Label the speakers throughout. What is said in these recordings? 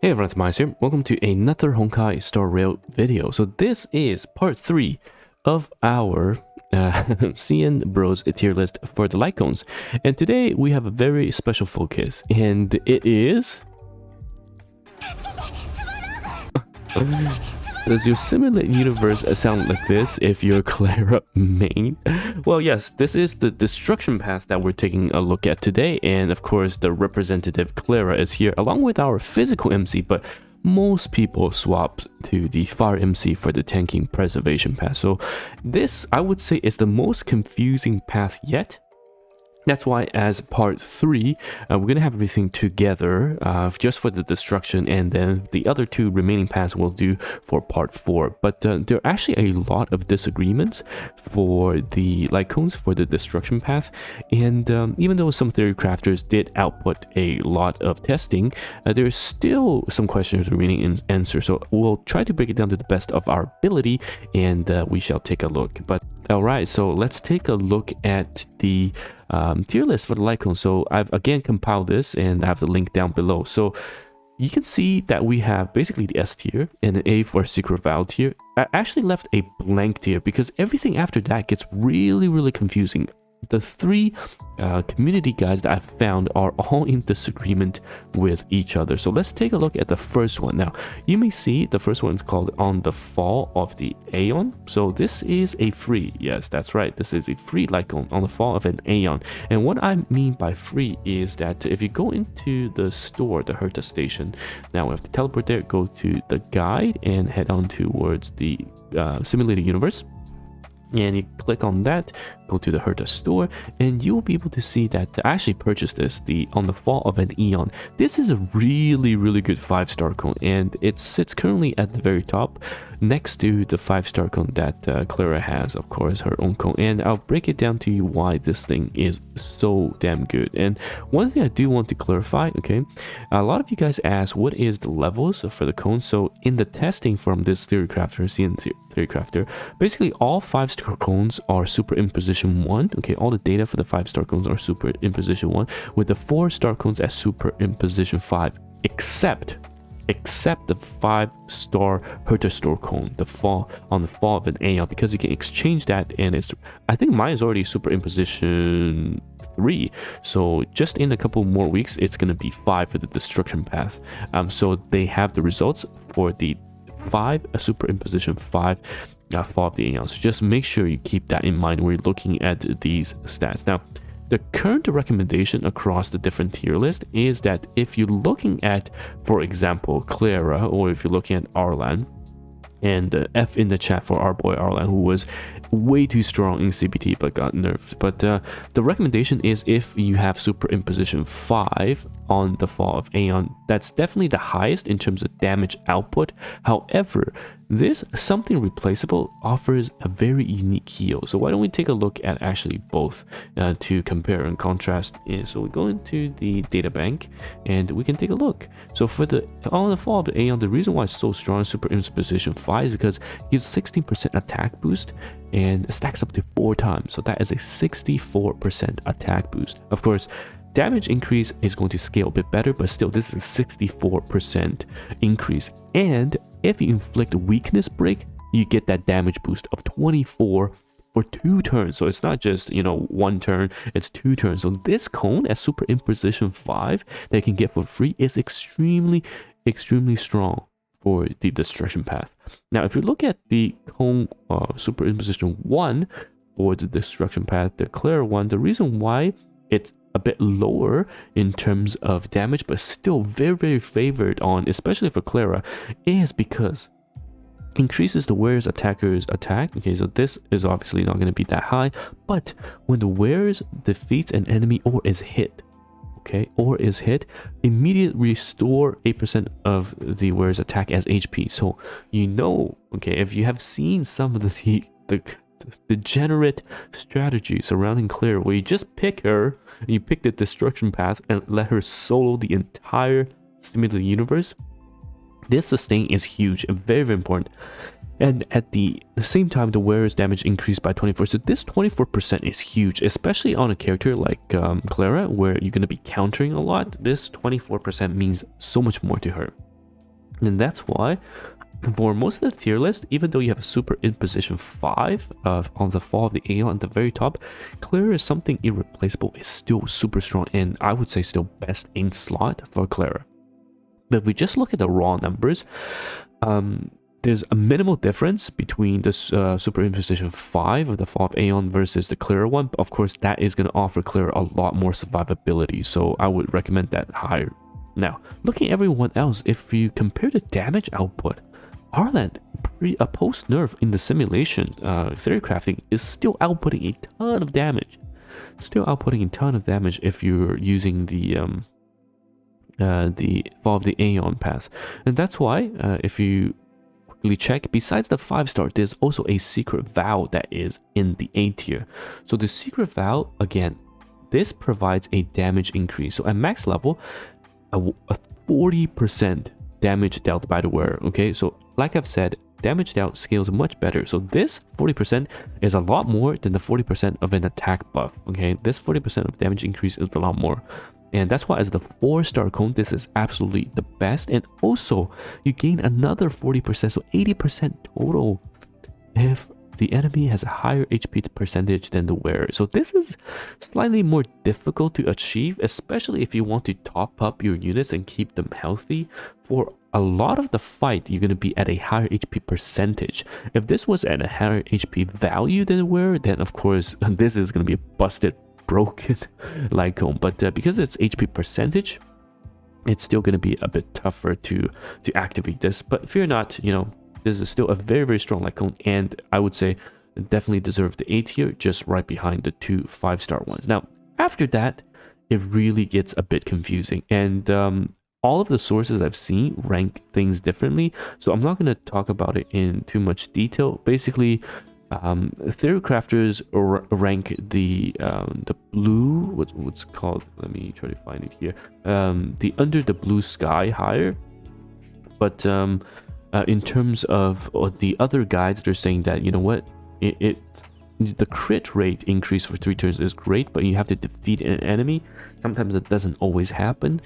Speaker 1: Hey everyone, it's TimaeuSS here. Welcome to another Honkai Star Rail video. So this is part 3 of our CN Bros tier list for the Lightcones. And today we have a very special focus, and it is... Does your simulate universe sound like this if you're Clara main? Well, yes, this is the destruction path that we're taking a look at today, and of course the representative Clara is here along with our physical MC, but most people swap to the fire MC for the tanking preservation path. So this, I would say, is the most confusing path yet. That's why as part 3, we're going to have everything together just for the destruction, and then the other 2 remaining paths we'll do for part 4. But there are actually a lot of disagreements for the Lightcones for the destruction path, and even though some theory crafters did output a lot of testing, there's still some questions remaining in answer. So we'll try to break it down to the best of our ability, and we shall take a look. But alright, so let's take a look at the tier list for the Lightcone. So I've again compiled this, and I have the link down below. So you can see that we have basically the S tier and an A for Secret Vow tier. I actually left a blank tier because everything after that gets really confusing. The 3 community guides that I've found are all in disagreement with each other. So let's take a look at the first one. Now, you may see the first one is called On the Fall of the Aeon. So this is a free, yes, that's right, this is a free Lightcone on the fall of an Aeon. And what I mean by free is that if you go into the store, the Herta station, now we have to teleport there, go to the guide, and head on towards the simulated universe. And you click on that, go to the Herta store, and you will be able to see that I actually purchased this, the On the Fall of an Aeon. This is a really good 5-star cone, and it sits currently at the very top next to the 5-star cone that Clara has, of course, her own cone. And I'll break it down to you why this thing is so damn good. And one thing I do want to clarify, okay, a lot of you guys ask what is the levels for the cone. So in the testing from this theory crafter, CN theory crafter, basically all 5-star cones are super imposition 1. Okay, all the data for the 5-star cones are super imposition 1, with the 4-star cones as super imposition 5, except the 5-star Herta store cone, the fall of an Aeon, because you can exchange that, and it's, I think mine is already super imposition 3, so just in a couple more weeks it's gonna be 5 for the destruction path. So they have the results for the 5 super imposition 5 fall of the Aeon. So just make sure you keep that in mind when you're looking at these stats. Now, the current recommendation across the different tier list is that if you're looking at, for example, Clara, or if you're looking at Arlan, and F in the chat for our boy Arlan, who was way too strong in CBT but got nerfed. But the recommendation is if you have super imposition 5 on the fall of Aeon, that's definitely the highest in terms of damage output. However, this something replaceable offers a very unique heal. So why don't we take a look at actually both to compare and contrast. So we go into the data bank and we can take a look. So for the On the Fall of the Aeon, the reason why it's so strong in super imposition 5 is because it gives 16% attack boost and stacks up to 4 times. So that is a 64% attack boost. Of course, damage increase is going to scale a bit better, but still this is a 64% increase. And if you inflict a weakness break, you get that damage boost of 24 for 2 turns. So it's not just, you know, 1 turn, it's 2 turns. So this cone at super imposition 5 that you can get for free is extremely strong for the destruction path. Now if you look at the cone super imposition 1 for the destruction path, the Clara one, the reason why it's a bit lower in terms of damage but still very favored on, especially for Clara, is because increases the wearer's attacker's attack. Okay, so this is obviously not going to be that high, but when the wearer defeats an enemy or is hit, okay, immediately restore 8% of the wearer's attack as HP. So you know, okay, if you have seen some of the degenerate strategy surrounding Clara, where you just pick her and you pick the destruction path and let her solo the entire simulated universe, this sustain is huge and very important. And at the same time, the wearer's damage increased by 24. So this 24% is huge, especially on a character like Clara, where you're going to be countering a lot. This 24% means so much more to her. And that's why for most of the tier list, even though you have a super in position 5 on the Fall of the Aeon at the very top, Clara is something irreplaceable, is still super strong, and I would say still best in slot for Clara. But if we just look at the raw numbers, there's a minimal difference between the super in position 5 of the Fall of Aeon versus the Clara one. Of course, that is going to offer Clara a lot more survivability, so I would recommend that higher. Now, looking at everyone else, if you compare the damage output, Arland, post nerf in the simulation, theory crafting is still outputting a ton of damage. Still outputting a ton of damage if you're using the Fall of the Aeon pass. And that's why, if you quickly check, besides the 5-star, there's also a Secret Vow that is in the A tier. So the Secret Vow, again, this provides a damage increase. So at max level, a 40% damage dealt by the wearer. Okay, so like I've said, damage dealt scales much better. So this 40% is a lot more than the 40% of an attack buff. Okay, this 40% of damage increase is a lot more. And that's why as the 4-star cone, this is absolutely the best. And also, you gain another 40%, so 80% total if the enemy has a higher HP percentage than the wearer. So this is slightly more difficult to achieve, especially if you want to top up your units and keep them healthy. For a lot of the fight, you're going to be at a higher HP percentage. If this was at a higher HP value than the wearer, then of course this is going to be a busted, broken Lightcone. But because it's HP percentage, it's still going to be a bit tougher to activate this. But fear not, you know, this is still a very, very strong Lightcone, and I would say definitely deserve the A tier, just right behind the 2 5-star ones. Now, after that, it really gets a bit confusing, and all of the sources I've seen rank things differently, so I'm not going to talk about it in too much detail. Basically, theory crafters rank the blue, what's called, let me try to find it here, the under the blue sky higher, but in terms of the other guides, they're saying that, you know what, the crit rate increase for 3 turns is great, but you have to defeat an enemy. Sometimes it doesn't always happen,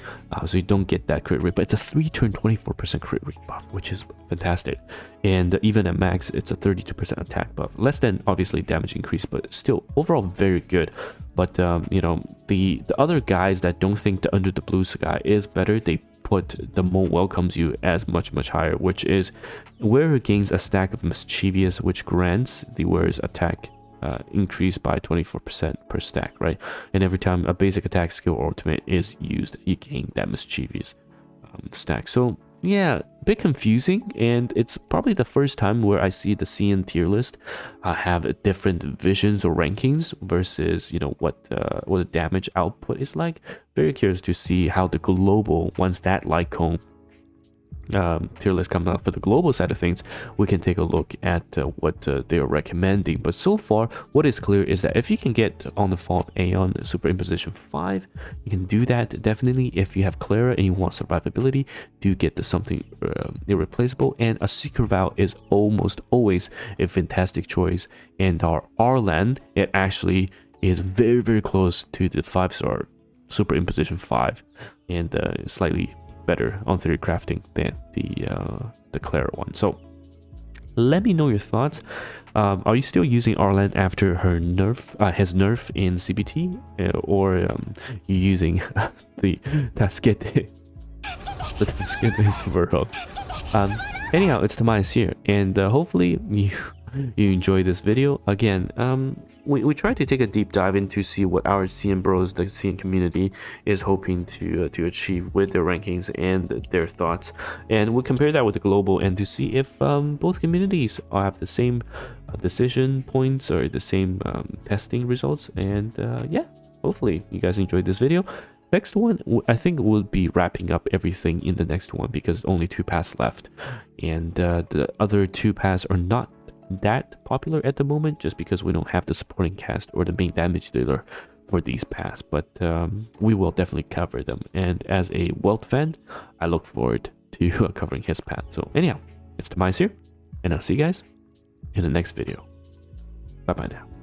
Speaker 1: so you don't get that crit rate, but it's a 3-turn 24% crit rate buff, which is fantastic. And even at max, it's a 32% attack buff, less than obviously damage increase, but still overall very good. But you know, the other guys that don't think the under the blue sky is better, they put the Moon welcomes you as much higher, which is wearer gains a stack of mischievous, which grants the wearer's attack increase by 24% per stack, right? And every time a basic attack skill or ultimate is used, you gain that mischievous stack. So yeah, a bit confusing, and it's probably the first time where I see the CN tier list have different visions or rankings versus, you know, what the damage output is like. Very curious to see how the global, once that Lightcone tier list comes out for the global side of things, we can take a look at what they are recommending. But so far, what is clear is that if you can get on the Fall of Aeon super in position 5, you can do that definitely. If you have Clara and you want survivability, do get the something irreplaceable, and a Secret Vow is almost always a fantastic choice. And our Arland, it actually is very, very close to the 5-star super in position 5, and slightly better on theory crafting than the Clara one. So let me know your thoughts. Are you still using Arland after her his nerf in CBT, or you using the Tasquete Verho? Anyhow, it's TimaeuSS here, and hopefully you enjoy this video. Again, we try to take a deep dive into see what our CN bros, the CN community, is hoping to achieve with their rankings and their thoughts, and we'll compare that with the global and to see if both communities have the same decision points or the same testing results. And yeah, hopefully you guys enjoyed this video. Next one, I think we'll be wrapping up everything in the next one because only 2 paths left, and the other 2 paths are not that popular at the moment just because we don't have the supporting cast or the main damage dealer for these paths, but we will definitely cover them, and as a Welt fan, I look forward to covering his path. So anyhow, it's TimaeuSS here, and I'll see you guys in the next video. Bye bye now.